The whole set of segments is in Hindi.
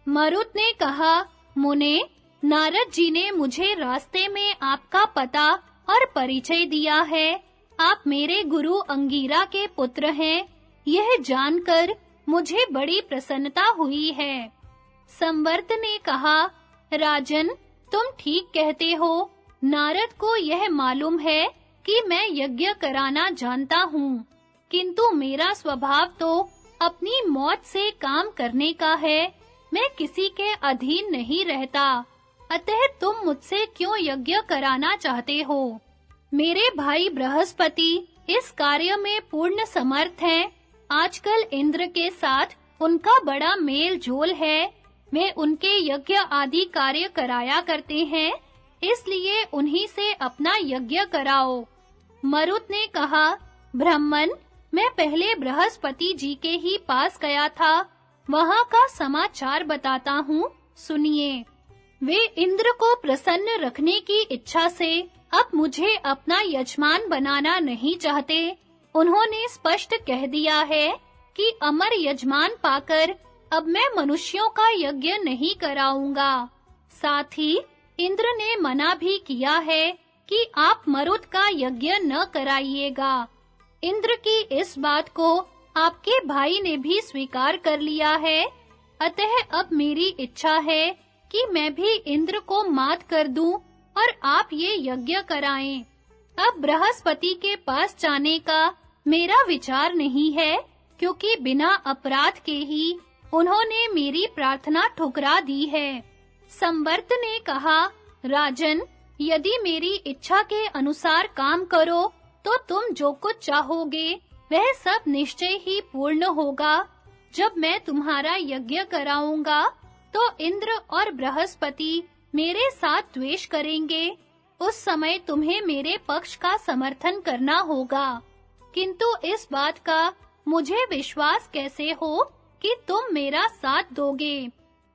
मरुत ने कहा, मुने, नारद जी ने मुझे रास्ते में आपका पता और परिचय दिया है। आप मेरे गुरु अंगीरा के पुत्र हैं। यह जानकर मुझे बड़ी प्रसन्नता हुई है। संवर्त ने कहा, राजन, तुम ठीक कहते हो। नारद को यह मालूम है कि मैं यज्ञ कराना जानता हूँ, किंतु मेरा स्वभाव तो अपनी मौत से काम करने का है। मैं किसी के अधीन नहीं रहता, अतः तुम मुझसे क्यों यज्ञ कराना चाहते हो? मेरे भाई बृहस्पति इस कार्य में पूर्ण समर्थ हैं। आजकल इंद्र के साथ उनका बड़ा मेल जोल है। वे उनके यज्ञ आदि कार्य कराया करते हैं, इसलिए उन्हीं से अपना यज्ञ कराओ। मरुत ने कहा, ब्राह्मण, मैं पहले बृहस्पति जी के ही पास गया था। वहां का समाचार बताता हूँ, सुनिए। वे इंद्र को प्रसन्न रखने की इच्छा से अब मुझे अपना यजमान बनाना नहीं चाहते। उन्होंने स्पष्ट कह दिया है कि अमर यजमान पाकर अब मैं मनुष्यों का यज्ञ नहीं कराऊंगा। साथ ही इंद्र ने मना भी किया है कि आप मरुत का यज्ञ न कराइएगा। इंद्र की इस बात को आपके भाई ने भी स्वीकार कर लिया है। अतः अब मेरी इच्छा है कि मैं भी इंद्र को मात कर दूं और आप ये यज्ञ कराएं। अब बृहस्पति के पास जाने का मेरा विचार नहीं है, क्योंकि बिना अपराध के ही उन्होंने मेरी प्रार्थना ठुकरा दी है। संवर्त ने कहा, राजन, यदि मेरी इच्छा के अनुसार काम करो तो तुम जो कुछ चाहोगे वह सब निश्चय ही पूर्ण होगा। जब मैं तुम्हारा यज्ञ कराऊंगा तो इंद्र और बृहस्पति मेरे साथ द्वेष करेंगे। उस समय तुम्हें मेरे पक्ष का समर्थन करना होगा, किंतु इस बात का मुझे विश्वास कैसे हो कि तुम मेरा साथ दोगे?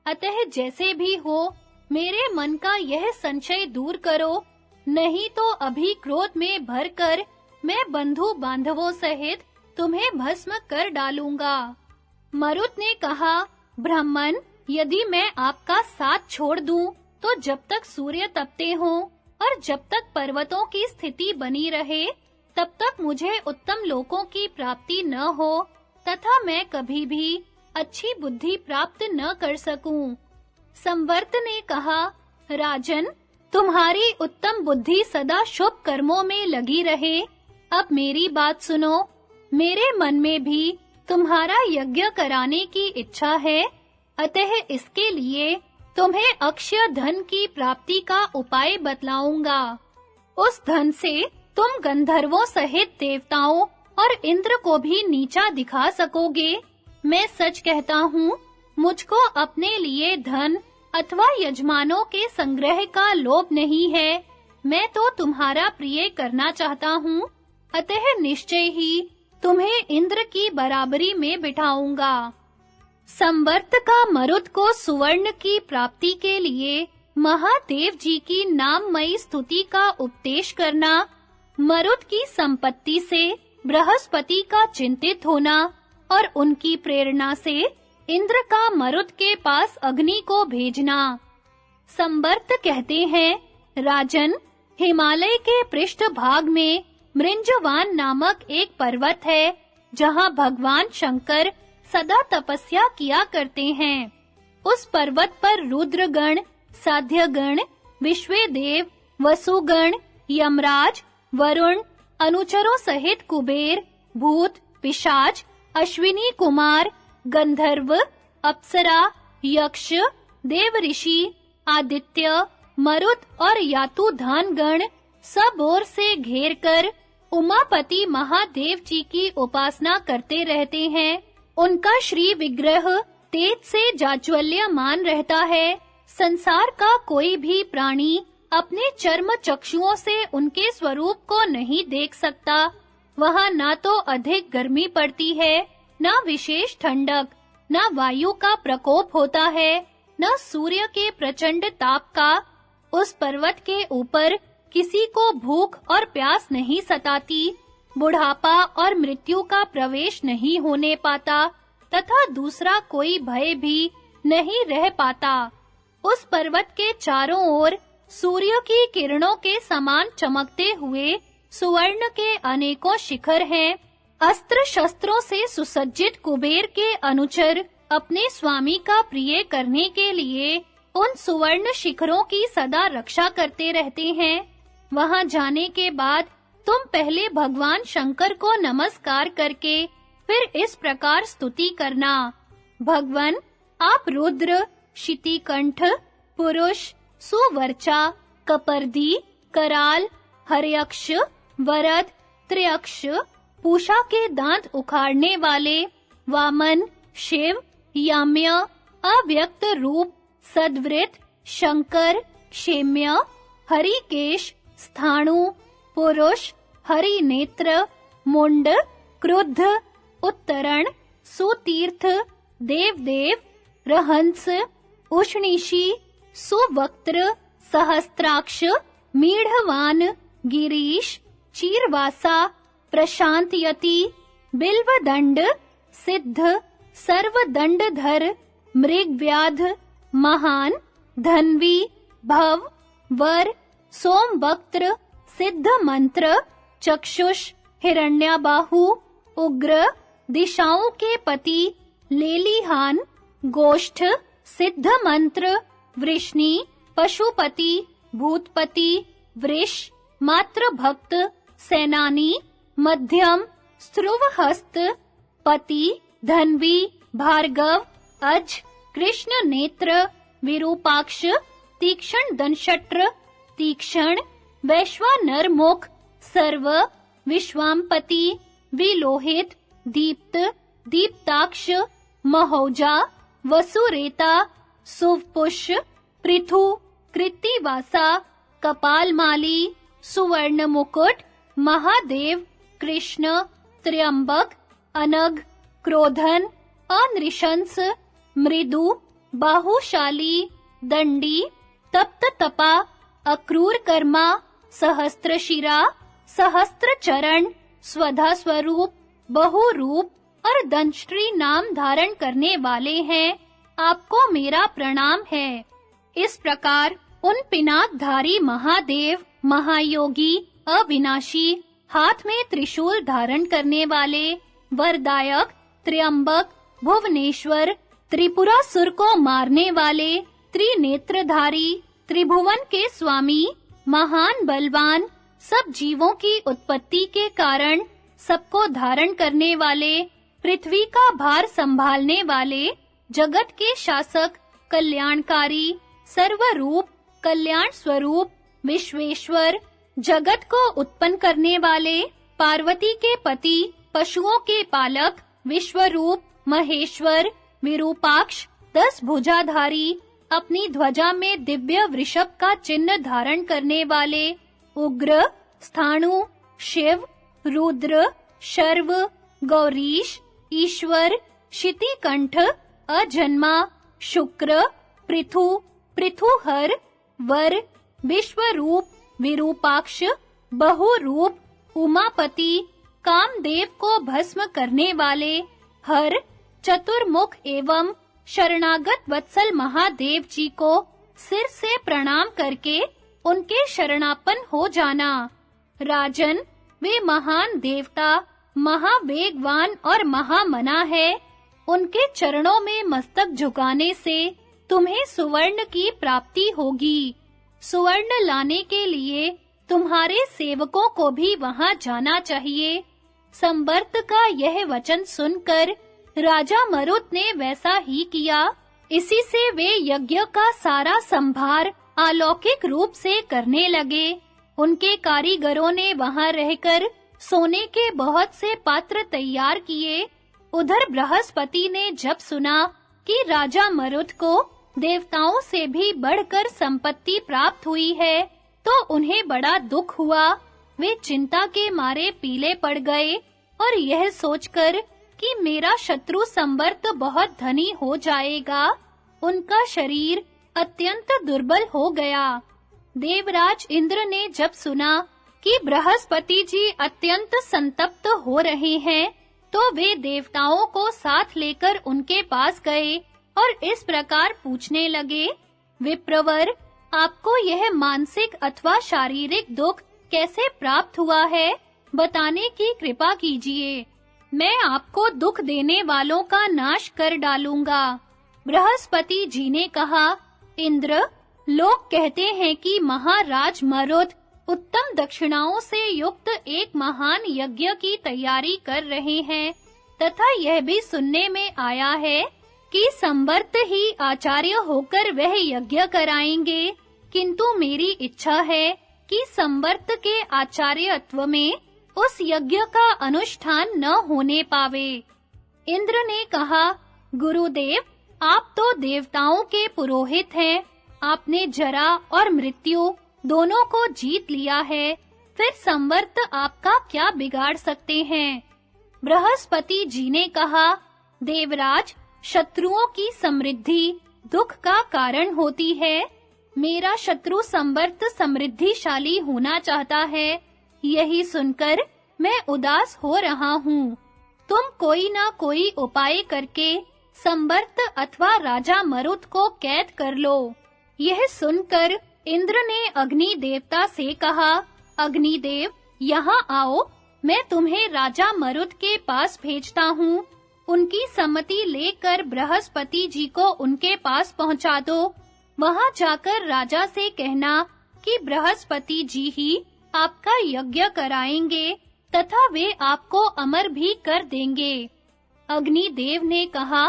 अतः जैसे भी हो मेरे मन का यह संशय दूर करो, नहीं तो अभी क्रोध में भरकर मैं बंधु बांधवों सहित तुम्हें भस्म कर डालूंगा। मरुत ने कहा, ब्राह्मण, यदि मैं आपका साथ छोड़ दूं तो जब तक सूर्य तपते हों और जब तक पर्वतों की स्थिति बनी रहे तब तक मुझे उत्तम लोकों की प्राप्ति न हो तथा मैं कभी भी अच्छी बुद्धि प्राप्त न कर सकूं। संवर्त ने कहा, राजन, तुम्हारी उत्तम बुद्धि सदा शुभ कर्मों में लगी रहे। अब मेरी बात सुनो। मेरे मन में भी तुम्हारा यज्ञ कराने की इच्छा है, अतः इसके लिए तुम्हें अक्षय धन की प्राप्ति का उपाय बतलाऊंगा। उस धन से तुम गंधर्वों सहित देवताओं और इंद्र को भी नीचा दिखा सकोगे। मैं सच कहता हूँ, मुझको अपने लिए धन अथवा यजमानों के संग्रह का लोभ नहीं है। मैं तो तुम्हारा प्रिय करना चाहता हूँ, अतः निश्चय ही तुम्हें इंद्र की बराबरी में बिठाऊंगा। संवर्त का मरुत को सुवर्ण की प्राप्ति के लिए महादेव जी की नाममयी स्तुति का उपदेश करना, मरुत की संपत्ति से बृहस्पति का चिंतित होना और उनकी प्रेरणा से इंद्र का मरुत के पास अग्नि को भेजना। संवर्त कहते हैं, राजन, हिमालय के पृष्ठ भाग में मृंजवान नामक एक पर्वत है, जहां भगवान शंकर सदा तपस्या किया करते हैं। उस पर्वत पर रुद्रगण, साध्यगण, विश्वेदेव, वसुगण, यमराज, वरुण, अनुचरों सहित कुबेर, भूत, पिशाच, अश्विनी कुमार, गंधर्व, अप्सरा, यक्ष, देव ऋषि, आदित्य, मरुत और यातुधान गण सब ओर से घेरकर उमापति महादेव जी की उपासना करते रहते हैं। उनका श्री विग्रह तेज से जाज्वल्यमान रहता है। संसार का कोई भी प्राणी अपने चर्म चक्षुओं से उनके स्वरूप को नहीं देख सकता। वहां ना तो अधिक गर्मी पड़ती है, ना विशेष ठंडक, ना वायु का प्रकोप होता है, ना सूर्य के प्रचंड ताप का। उस पर्वत के ऊपर किसी को भूख और प्यास नहीं सताती, बुढ़ापा और मृत्यु का प्रवेश नहीं होने पाता, तथा दूसरा कोई भय भी नहीं रह पाता। उस पर्वत के चारों ओर सूर्य की किरणों के समान चमकते हुए सुवर्ण के अनेकों शिखर हैं। अस्त्र शस्त्रों से सुसज्जित कुबेर के अनुचर अपने स्वामी का प्रिय करने के लिए उन सुवर्ण शिखरों की सदा रक्षा करते रहते हैं। वहां जाने के बाद तुम पहले भगवान शंकर को नमस्कार करके फिर इस प्रकार स्तुति करना। भगवन, आप रुद्र, शितिकंठ, पुरुष, सुवर्चा, कपर्दी, कराल, हर्यक्ष, वरद, त्र्यक्ष, पूषा के दांत उखाड़ने वाले, वामन, शिव, याम्य, अव्यक्त रूप, सद्वृत, शंकर, क्षेम्य, हरिकेश, स्थाणु, पुरुष, हरिनेत्र, मुंड, क्रुद्ध, उत्तरण, सुतीर्थ, देवदेव, रहंस, उष्णीषी, सुवक्त्र, सहस्त्राक्ष, मीढ़वान, गिरीश, चीरवासा, प्रशांतयति, बिल्वदंड, सिद्ध, सर्वदंडधर, मृगव्याध, महान, धन्वी, भव, वर, सोमवक्त्र, सिद्ध मंत्र, चक्षुष, हिरण्याबाहु, उग्र, दिशाओं के पति, लेलीहान, गोष्ठ, सिद्ध मंत्र, वृष्णि, पशुपति, भूतपति, वृष, मात्र भक्त, सेनानी, मध्यम, स्त्रुवहस्त, पति, धन्वी, भार्गव, अज, कृष्ण नेत्र, विरूपाक्ष, तीक्ष्ण दंशट्र, तीक्ष्ण, वैश्वानर मुख, सर्व, विश्वामपति, विलोहित, दीप्त, दीप्ताक्ष, महोजा, वसुरेता, सुवपुष, पृथु, कृत्तिवासा, कपालमाली, सुवर्ण मुकुट, महादेव, कृष्ण, त्र्यंबक, अनग, क्रोधन, अनृशंस, मृदु, बाहुशाली, दंडी, तप्त तपा, अक्रूर कर्मा, सहस्त्रशिरा, सहस्त्रचरण, स्वधा स्वरूप, बहुरूप और दंष्ट्री नाम धारण करने वाले हैं। आपको मेरा प्रणाम है। इस प्रकार उन पिनाकधारी महादेव, महायोगी, अविनाशी, हाथ में त्रिशूल धारण करने वाले, वरदायक, त्र्यंबक, भुवनेश्वर, त्रिपुरासुर को मारने वाले, त्रिनेत्रधारी, त्रिभुवन के स्वामी, महान बलवान, सब जीवों की उत्पत्ति के कारण सबको धारण करने वाले, पृथ्वी का भार संभालने वाले, जगत के शासक, कल्याणकारी, सर्वरूप, कल्याण स्वरूप, विश्वेश्वर, जगत को उत्पन्न करने वाले, पार्वती के पति, पशुओं के पालक, विश्वरूप, महेश्वर, विरूपाक्ष, 10 भुजाधारी, अपनी ध्वजा में दिव्य वृषभ का चिन्ह धारण करने वाले, उग्र, स्थाणु, शिव, रुद्र, शर्व, गौरीश, ईश्वर, शितिकंठ, अजन्मा, शुक्र, पृथु, पृथुहर, वर, विश्वरूप, विरूपाक्ष, बहुरूप, उमापति, कामदेव को भस्म करने वाले, हर, चतुर्मुख एवं शरणागत वत्सल महादेव जी को सिर से प्रणाम करके उनके शरणापन्न हो जाना। राजन, वे महान देवता, महावेगवान और महामना है। उनके चरणों में मस्तक झुकाने से तुम्हें सुवर्ण की प्राप्ति होगी। सुवर्ण लाने के लिए तुम्हारे सेवकों को भी वहां जाना चाहिए। संवर्त का यह वचन सुनकर राजा मरुत ने वैसा ही किया। इसी से वे यज्ञ का सारा संभार अलौकिक रूप से करने लगे। उनके कारीगरों ने वहां रहकर सोने के बहुत से पात्र तैयार किए। उधर बृहस्पति ने जब सुना कि राजा मरुत को देवताओं से भी बढ़कर संपत्ति प्राप्त हुई है, तो उन्हें बड़ा दुख हुआ। वे चिंता के मारे पीले पड़ गए और यह सोचकर कि मेरा शत्रु संवर्त बहुत धनी हो जाएगा, उनका शरीर अत्यंत दुर्बल हो गया। देवराज इंद्र ने जब सुना कि बृहस्पति जी अत्यंत संतप्त हो रहे हैं, तो वे देवताओं को साथ लेकर उनके पास गए और इस प्रकार पूछने लगे, विप्रवर, आपको यह मानसिक अथवा शारीरिक दुख कैसे प्राप्त हुआ है, बताने की कृपा कीजिए। मैं आपको दुख देने वालों का नाश कर डालूंगा। बृहस्पति जी ने कहा, इंद्र, लोग कहते हैं कि महाराज मरुत उत्तम दक्षिणाओं से युक्त एक महान यज्ञ की तैयारी कर रहे हैं, तथा यह भी सुनने में आया है कि संवर्त ही आचार्य होकर वह यज्ञ कराएंगे, किंतु मेरी इच्छा है कि संवर्त के आचार्यत्व में उस यज्ञ का अनुष्ठान न होने पावे। इंद्र ने कहा, गुरुदेव, आप तो देवताओं के पुरोहित हैं, आपने जरा और मृत्यु दोनों को जीत लिया है, फिर संवर्त आपका क्या बिगाड़ सकते हैं? बृहस्पति जी ने कहा, देवराज, शत्रुओं की समृद्धि दुख का कारण होती है। मेरा शत्रु संवर्त समृद्धिशाली होना चाहता है, यही सुनकर मैं उदास हो रहा हूँ। तुम कोई ना कोई उपाय करके संवर्त अथवा राजा मरुत को कैद कर लो। यह सुनकर इंद्र ने अग्नि देवता से कहा, अग्निदेव, यहाँ आओ, मैं तुम्हें राजा मरुत के पास भेजता हूँ। उनकी सम्मति लेकर बृहस्पति जी को उनके पास पहुँचा दो। वहाँ जाकर राजा से कहना कि बृहस्पति जी ही आपका यज्ञ कराएंगे तथा वे आपको अमर भी कर देंगे। अग्निदेव ने कहा,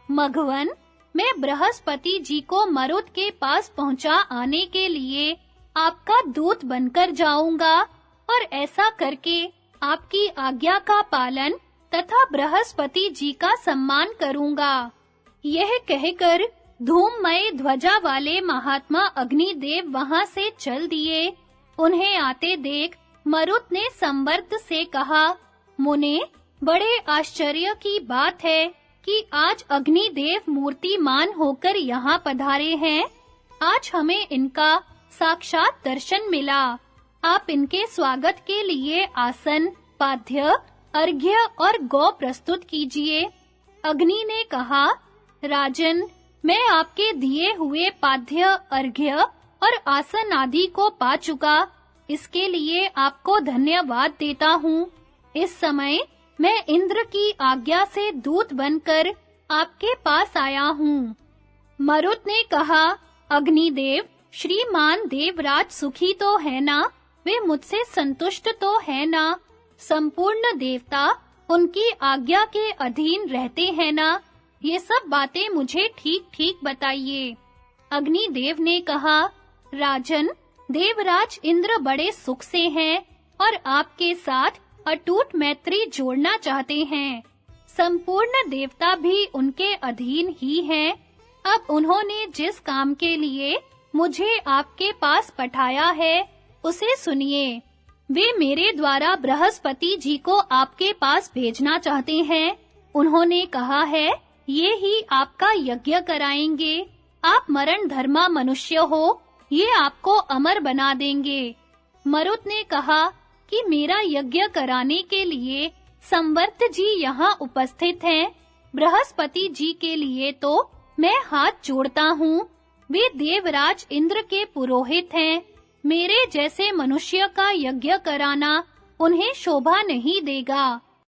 मघवन, मैं बृहस्पति जी को मरुत के पास पहुंचा आने के लिए आपका दूत बनकर जाऊंगा और ऐसा करके आपकी आज्ञा का पालन तथा बृहस्पति जी का सम्मान करूंगा। यह कहकर धूममय ध्वजा वाले महात्मा अग्निदेव वहां से चल दिए। उन्हें आते देख मरुत ने संवर्त से कहा, मुने, बड़े आश्चर्य की बात है कि आज अग्निदेव मूर्तिमान होकर यहाँ पधारे हैं। आज हमें इनका साक्षात दर्शन मिला। आप इनके स्वागत के लिए आसन, पाद्य, अर्घ्य और गौ प्रस्तुत कीजिए। अग्नि ने कहा, राजन, मैं आपके दिए हुए पाद्य, अर्घ्य और आसन आदि को पा चुका। इसके लिए आपको धन्यवाद देता हूँ। इस समय मैं इंद्र की आज्ञा से दूत बनकर आपके पास आया हूँ। मरुत ने कहा, अग्निदेव, श्रीमान देवराज सुखी तो है ना? वे मुझसे संतुष्ट तो है ना? संपूर्ण देवता उनकी आज्ञा के अधीन रहते हैं ना? ये सब बातें मुझे ठीक-ठीक बताइए। अग्निदेव ने कहा, राजन, देवराज इंद्र बड़े सुख से हैं और आपके साथ अटूट मैत्री जोड़ना चाहते हैं। संपूर्ण देवता भी उनके अधीन ही हैं। अब उन्होंने जिस काम के लिए मुझे आपके पास पठाया है, उसे सुनिए। वे मेरे द्वारा बृहस्पति जी को आपके पास भेजना चाहते हैं। उन्होंने कहा है, ये ही आपका यज्ञ कराएंगे। आप मरण धर्मा मनुष्य हो, ये आपको अमर बना देंगे। मरुत ने कहा कि मेरा यज्ञ कराने के लिए संवर्त जी यहाँ उपस्थित हैं। बृहस्पति जी के लिए तो मैं हाथ जोड़ता हूँ। वे देवराज इंद्र के पुरोहित हैं। मेरे जैसे मनुष्य का यज्ञ कराना उन्हें शोभा नहीं देगा।